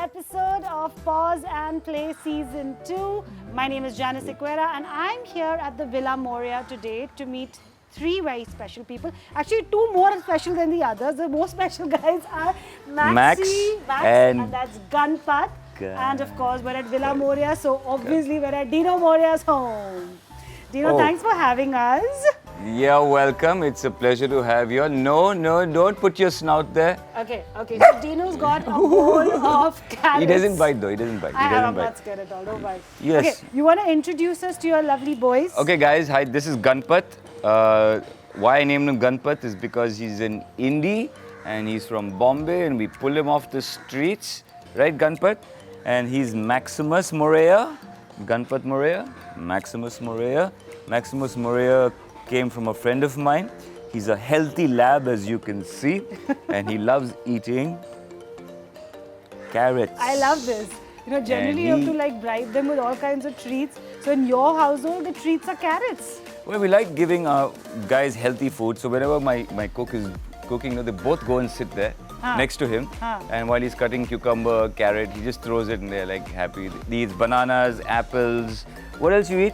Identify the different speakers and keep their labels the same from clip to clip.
Speaker 1: episode of Paws Play Season 2. My name is Janice Equera and I'm here at the Villa Morea today to meet three very special people. Actually, two more special than the others. The most special guys are Max and that's Ganpat. And of course, we're at Villa Morea, so obviously we're at Dino Morea's home. Dino, thanks for having us.
Speaker 2: Yeah, welcome. It's a pleasure to have you. No, don't put your snout there.
Speaker 1: Okay. So Dino's got a bowl of carrots.
Speaker 2: He doesn't bite though. He doesn't bite.
Speaker 1: I'm not scared at all. Don't bite.
Speaker 2: Yes.
Speaker 1: Okay, you want to introduce us to your lovely boys?
Speaker 2: Okay, guys. Hi, this is Ganpat. Why I named him Ganpat is because he's an indie and he's from Bombay and we pull him off the streets. Right, Ganpat? And he's Maximus Morea. Ganpat Morea. Maximus Morea. Maximus Morea came from a friend of mine. He's a healthy lab, as you can see, and he loves eating carrots.
Speaker 1: I love this. You know, generally you have to like bribe them with all kinds of treats. So in your household, the treats are carrots.
Speaker 2: Well, we like giving our guys healthy food. So whenever my cook is cooking, they both go and sit there next to him. And while he's cutting cucumber, carrot, he just throws it and they're like happy. He eats bananas, apples. What else you eat?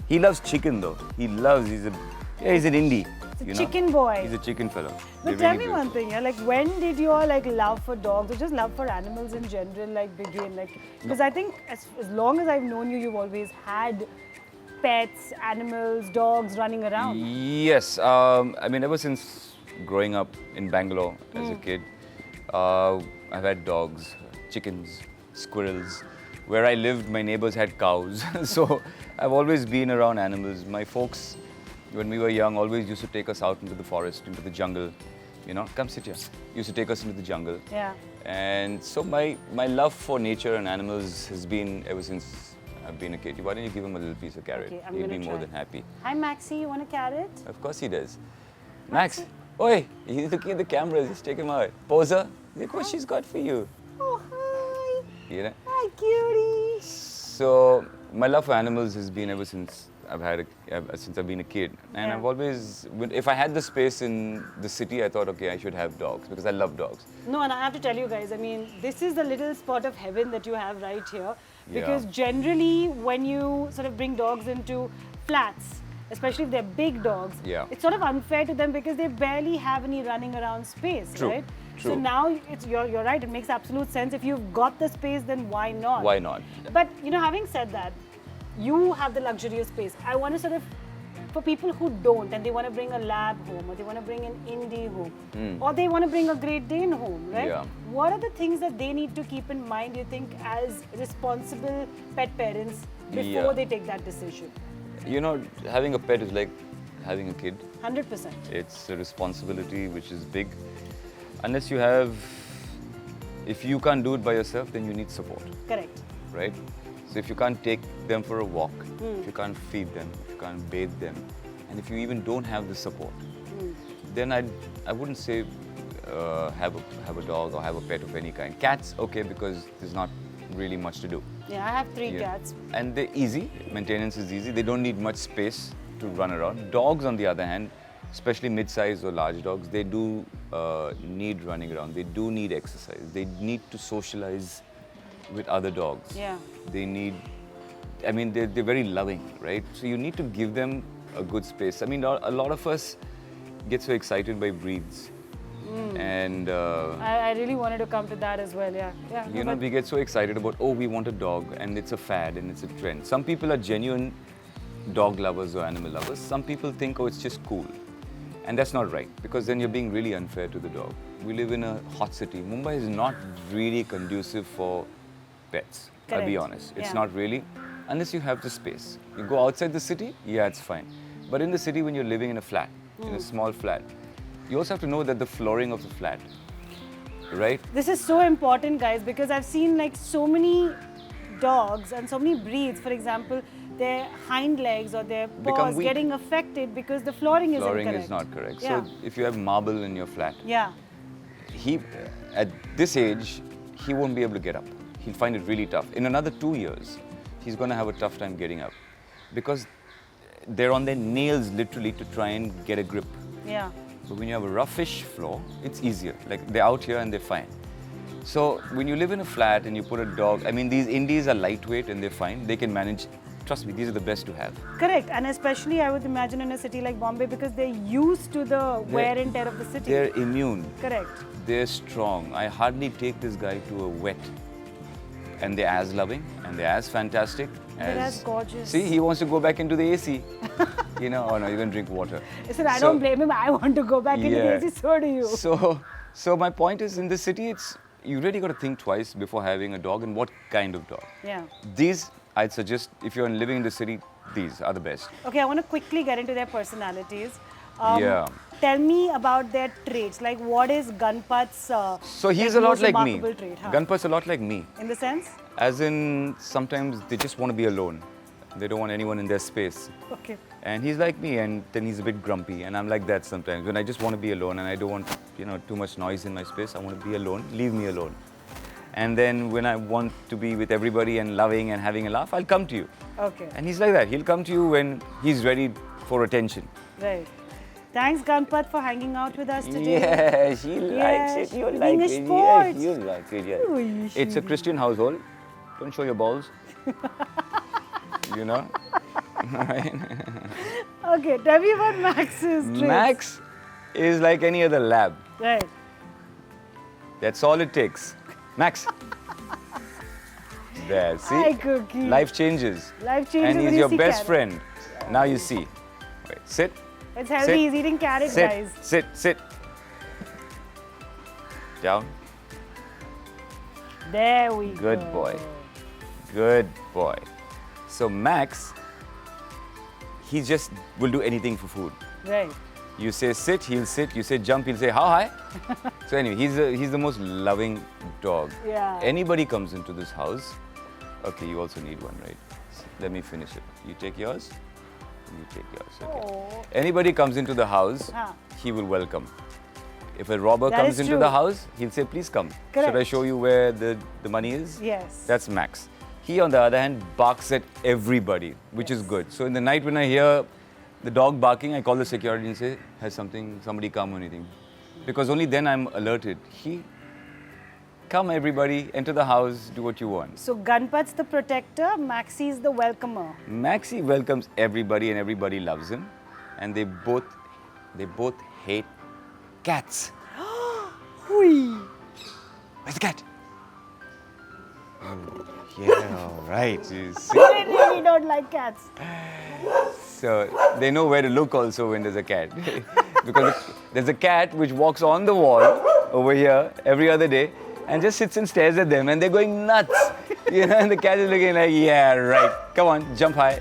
Speaker 2: He loves chicken though. He's an indie.
Speaker 1: He's a chicken boy.
Speaker 2: He's a chicken fellow.
Speaker 1: But tell me one thing, like when did your love for dogs or just love for animals in general begin? Because I think as long as I've known you, you've always had pets, animals, dogs running around.
Speaker 2: Yes, I mean ever since growing up in Bangalore as a kid, I've had dogs, chickens, squirrels. Where I lived, my neighbors had cows, so I've always been around animals. My folks, when we were young, always used to take us out into the forest, into the jungle. You know, come sit here. Used to take us into the jungle.
Speaker 1: Yeah.
Speaker 2: And so my love for nature and animals has been ever since I've been a kid. Why don't you give him a little piece of carrot?
Speaker 1: Okay,
Speaker 2: He'll be more than happy.
Speaker 1: Hi, Maxie. You want a carrot?
Speaker 2: Of course he does. Max, oi, he's looking at the cameras. Just take him out. Poser, look what she's got for you.
Speaker 1: Oh, hi.
Speaker 2: You know?
Speaker 1: Hi, cutie.
Speaker 2: So my love for animals has been ever since since I've been a kid, and I've always, if I had the space in the city, I thought, okay, I should have dogs because I love dogs.
Speaker 1: No, and I have to tell you guys, I mean, this is the little spot of heaven that you have right here, because generally when you sort of bring dogs into flats, especially if they're big dogs, it's sort of unfair to them because they barely have any running around space, right?
Speaker 2: True.
Speaker 1: So now you're right, it makes absolute sense. If you've got the space, then why not?
Speaker 2: Why not?
Speaker 1: But you know, having said that, you have the luxurious space. I want to sort of, for people who don't and they want to bring a lab home or they want to bring an indie home or they want to bring a Great Dane home, right?
Speaker 2: Yeah.
Speaker 1: What are the things that they need to keep in mind, you think, as responsible pet parents before they take that decision?
Speaker 2: You know, having a pet is like having a kid.
Speaker 1: 100%.
Speaker 2: It's a responsibility which is big. Unless if you can't do it by yourself, then you need support.
Speaker 1: Correct.
Speaker 2: Right? So if you can't take them for a walk, if you can't feed them, if you can't bathe them, and if you even don't have the support, then I wouldn't say have a dog or have a pet of any kind. Cats, okay, because there's not really much to do.
Speaker 1: Yeah, I have 3 cats.
Speaker 2: And they're easy, maintenance is easy, they don't need much space to run around. Dogs, on the other hand, especially mid-sized or large dogs, they do need running around, they do need exercise, they need to socialize with other dogs.
Speaker 1: Yeah.
Speaker 2: They need, I mean, they're very loving, right? So you need to give them a good space. I mean, a lot of us get so excited by breeds. And
Speaker 1: I really wanted to come to that as well,
Speaker 2: you know, we get so excited about, oh, we want a dog, and it's a fad and it's a trend. Some people are genuine dog lovers or animal lovers. Some people think, oh, it's just cool. And that's not right, because then you're being really unfair to the dog. We live in a hot city. Mumbai is not really conducive for pets. I'll be honest. It's not really, unless you have the space. You go outside the city, it's fine. But in the city, when you're living in a flat, in a small flat, you also have to know that the flooring of the flat, right?
Speaker 1: This is so important, guys, because I've seen like so many dogs and so many breeds, for example, their hind legs or their paws getting affected because the flooring is incorrect.
Speaker 2: Flooring is not correct. So if you have marble in your flat,
Speaker 1: he
Speaker 2: at this age, he won't be able to get up. He'll find it really tough. In another 2 years, he's going to have a tough time getting up because they're on their nails literally to try and get a grip.
Speaker 1: Yeah.
Speaker 2: So when you have a roughish floor, it's easier. Like they're out here and they're fine. So when you live in a flat and you put a dog, I mean, these Indies are lightweight and they're fine. They can manage. Trust me, these are the best to have.
Speaker 1: Correct, and especially I would imagine in a city like Bombay because they're used to the wear and tear of the city.
Speaker 2: They're immune.
Speaker 1: Correct.
Speaker 2: They're strong. I hardly take this guy to a vet. And they're as loving and they're as fantastic.
Speaker 1: They're as gorgeous.
Speaker 2: See, he wants to go back into the AC. You know, oh no, you're going to drink water.
Speaker 1: Listen, I don't blame him. I want to go back into the AC, so do you.
Speaker 2: So my point is, in this city, you really got to think twice before having a dog and what kind of dog.
Speaker 1: Yeah.
Speaker 2: These, I'd suggest, if you're living in the city, these are the best.
Speaker 1: Okay, I want to quickly get into their personalities.
Speaker 2: Yeah.
Speaker 1: Tell me about their traits. Like, what is Ganpat's
Speaker 2: So he's a lot
Speaker 1: most
Speaker 2: like me.
Speaker 1: remarkable trait? Huh?
Speaker 2: Ganpat's a lot like me.
Speaker 1: In the sense?
Speaker 2: As in, sometimes they just want to be alone. They don't want anyone in their space.
Speaker 1: Okay.
Speaker 2: And he's like me, and then he's a bit grumpy, and I'm like that sometimes. When I just want to be alone and I don't want, too much noise in my space, I want to be alone, leave me alone. And then when I want to be with everybody and loving and having a laugh, I'll come to you.
Speaker 1: Okay.
Speaker 2: And he's like that. He'll come to you when he's ready for attention.
Speaker 1: Right. Thanks, Ganpat, for hanging out with us today.
Speaker 2: Yeah, she likes it. You like
Speaker 1: being a
Speaker 2: it.
Speaker 1: sport.
Speaker 2: Yes, you like it. Yes. It's a Christian household. Don't show your balls. You know?
Speaker 1: Okay, tell me about Max's traits.
Speaker 2: Max is like any other lab.
Speaker 1: Right.
Speaker 2: That's all it takes. Max. There, see?
Speaker 1: Hi, Cookie.
Speaker 2: Life changes.
Speaker 1: Life changes
Speaker 2: And
Speaker 1: when
Speaker 2: he's
Speaker 1: you
Speaker 2: your
Speaker 1: see
Speaker 2: best
Speaker 1: carrot.
Speaker 2: friend. Now you see. Wait, sit.
Speaker 1: It's healthy.
Speaker 2: Sit.
Speaker 1: He's eating carrot,
Speaker 2: Sit.
Speaker 1: guys.
Speaker 2: Sit. Down.
Speaker 1: There we go.
Speaker 2: Good boy. Good boy. So Max, he just will do anything for food.
Speaker 1: Right.
Speaker 2: You say sit, he'll sit. You say jump, he'll say how high. So anyway, he's the most loving dog.
Speaker 1: Yeah.
Speaker 2: Anybody comes into this house, okay, you also need one, right? Let me finish it. You take yours, and you take yours. Okay.
Speaker 1: Aw.
Speaker 2: Anybody comes into the house,
Speaker 1: Huh.
Speaker 2: he will welcome. If a robber
Speaker 1: That
Speaker 2: comes
Speaker 1: is
Speaker 2: into
Speaker 1: true.
Speaker 2: the house, he'll say, please come. Should I
Speaker 1: Correct.
Speaker 2: show you where the money is?
Speaker 1: Yes.
Speaker 2: That's Max. He, on the other hand, barks at everybody, which is good. So in the night when I hear the dog barking, I call the security and say, has somebody come or anything? Because only then I'm alerted. Come everybody, enter the house, do what you want.
Speaker 1: So Ganpat's the protector, Maxie's the welcomer.
Speaker 2: Maxie welcomes everybody and everybody loves him. And they both hate cats.
Speaker 1: Hui.
Speaker 2: Where's the cat? Yeah, all right. You see?
Speaker 1: They really don't like cats.
Speaker 2: So they know where to look also when there's a cat. Because there's a cat which walks on the wall over here every other day and just sits and stares at them and they're going nuts. And the cat is looking like, yeah, right. Come on, jump high.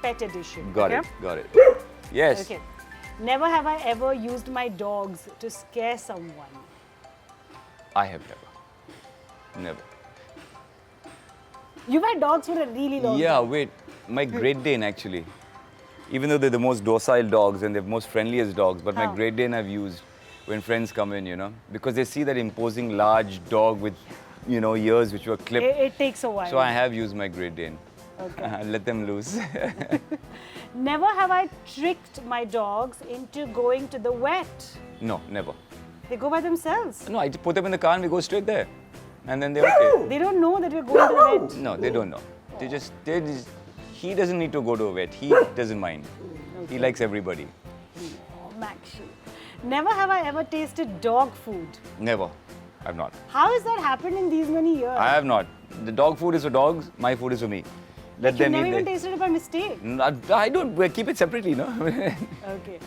Speaker 1: Pet edition.
Speaker 2: Got
Speaker 1: okay?
Speaker 2: it. Yes.
Speaker 1: Okay. Never have I ever used my dogs to scare someone.
Speaker 2: I have never.
Speaker 1: You've had dogs for a really long time.
Speaker 2: Yeah, wait. My Great Dane actually. Even though they're the most docile dogs and they're the most friendliest dogs, but my Great Dane I've used when friends come in, because they see that imposing large dog with, ears which were clipped.
Speaker 1: It takes a while.
Speaker 2: So I have used my Great Dane.
Speaker 1: Okay.
Speaker 2: Let them loose.
Speaker 1: Never have I tricked my dogs into going to the vet.
Speaker 2: No, never.
Speaker 1: They go by themselves.
Speaker 2: No, I just put them in the car and we go straight there. And then they're okay.
Speaker 1: They don't know that we're going to the vet.
Speaker 2: No, they don't know. They just, he doesn't need to go to a vet. He doesn't mind. Okay. He likes everybody.
Speaker 1: Oh, Maxi. Never have I ever tasted dog food.
Speaker 2: Never. I've not.
Speaker 1: How has that happened in these many years?
Speaker 2: I have not. The dog food is for dogs, my food is for me. Let them eat.
Speaker 1: You never even tasted it by mistake?
Speaker 2: I don't. We keep it separately, no?
Speaker 1: Okay.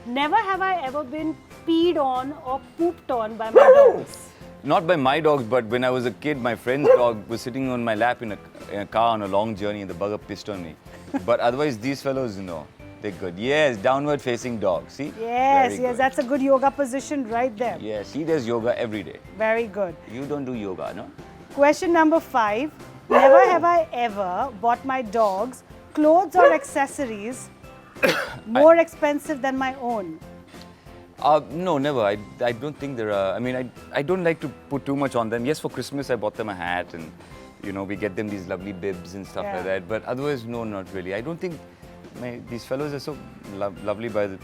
Speaker 1: Never have I ever been peed on or pooped on by my dogs.
Speaker 2: Not by my dogs, but when I was a kid, my friend's dog was sitting on my lap in a car on a long journey and the bugger pissed on me. But otherwise, these fellows, no. They're good. Yes, downward facing dog. See?
Speaker 1: Yes,
Speaker 2: Very
Speaker 1: yes,
Speaker 2: good.
Speaker 1: that's a good yoga position right there.
Speaker 2: Yes, he does yoga every day.
Speaker 1: Very good.
Speaker 2: You don't do yoga, no?
Speaker 1: Question number 5. Never have I ever bought my dogs clothes or accessories more expensive than my own.
Speaker 2: No, never. I don't think there are. I mean, I don't like to put too much on them. Yes, for Christmas I bought them a hat and, you know, we get them these lovely bibs and stuff like that. But otherwise, no, not really. I don't think these fellows are so lovely by just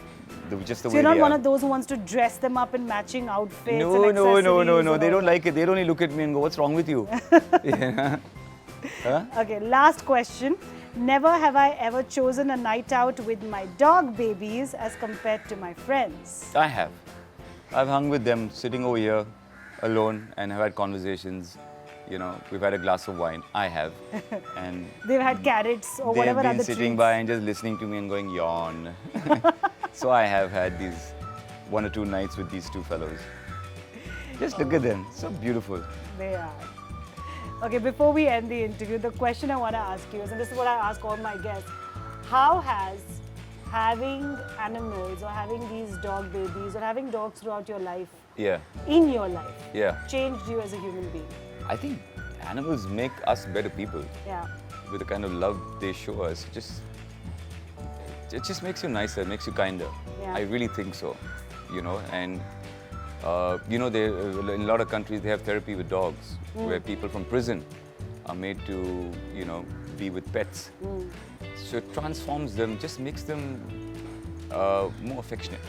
Speaker 2: the way they are.
Speaker 1: So you're not one of those who wants to dress them up in matching outfits and
Speaker 2: No.
Speaker 1: accessories
Speaker 2: They don't like it. They only look at me and go, "What's wrong with you?" Yeah. Huh?
Speaker 1: Okay, last question. Never have I ever chosen a night out with my dog babies as compared to my friends.
Speaker 2: I have. I've hung with them, sitting over here alone, and have had conversations. You know, we've had a glass of wine. I have. And
Speaker 1: They've had carrots or whatever
Speaker 2: they've
Speaker 1: other
Speaker 2: been sitting
Speaker 1: treats.
Speaker 2: by and just listening to me and going, yawn. So I have had these 1 or 2 nights with these 2 fellows. Just look at them. So beautiful.
Speaker 1: They are. Okay, before we end the interview, the question I want to ask you is, and this is what I ask all my guests, how has having animals or having these dog babies or having dogs throughout your life,
Speaker 2: Yeah.
Speaker 1: in your life,
Speaker 2: Yeah.
Speaker 1: changed you as a human being?
Speaker 2: I think animals make us better people
Speaker 1: Yeah.
Speaker 2: with the kind of love they show us. It just makes you nicer, makes you kinder.
Speaker 1: Yeah.
Speaker 2: I really think so, you know. And you know, in a lot of countries they have therapy with dogs, where people from prison are made to, you know, be with pets. So it transforms them, just makes them more affectionate.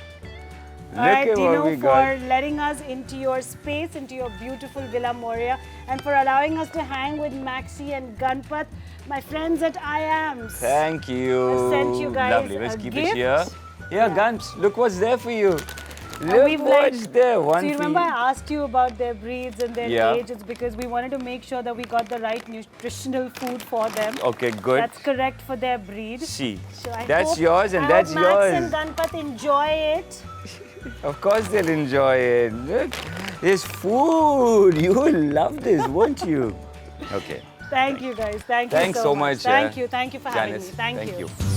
Speaker 1: All right,
Speaker 2: Look at what
Speaker 1: Dino,
Speaker 2: we
Speaker 1: for
Speaker 2: got.
Speaker 1: letting us into your space, into your beautiful Villa Morea, and for allowing us to hang with Maxi and Ganpat, my friends at IAms.
Speaker 2: Thank you.
Speaker 1: I've sent you guys
Speaker 2: Lovely. Let's
Speaker 1: a
Speaker 2: keep
Speaker 1: gift.
Speaker 2: it here. Yeah, Gans, look what's there for you.
Speaker 1: And
Speaker 2: Look
Speaker 1: we've
Speaker 2: what's there. One
Speaker 1: So you
Speaker 2: for
Speaker 1: remember
Speaker 2: you.
Speaker 1: I asked you about their breeds and their
Speaker 2: Yeah.
Speaker 1: age? It's because we wanted to make sure that we got the right nutritional food for them.
Speaker 2: Okay, good.
Speaker 1: That's correct for their breed.
Speaker 2: See,
Speaker 1: So I
Speaker 2: that's
Speaker 1: hope-
Speaker 2: yours and
Speaker 1: I
Speaker 2: that's
Speaker 1: hope Max
Speaker 2: yours.
Speaker 1: and Ganpat enjoy it.
Speaker 2: Of course they'll enjoy it. Look, there's food. You will love this, won't you? Okay.
Speaker 1: Thank you guys. Thank
Speaker 2: Thanks
Speaker 1: you
Speaker 2: so
Speaker 1: much.
Speaker 2: much.
Speaker 1: Thank you. Thank you for having me.
Speaker 2: Janice,
Speaker 1: Thank you.
Speaker 2: you.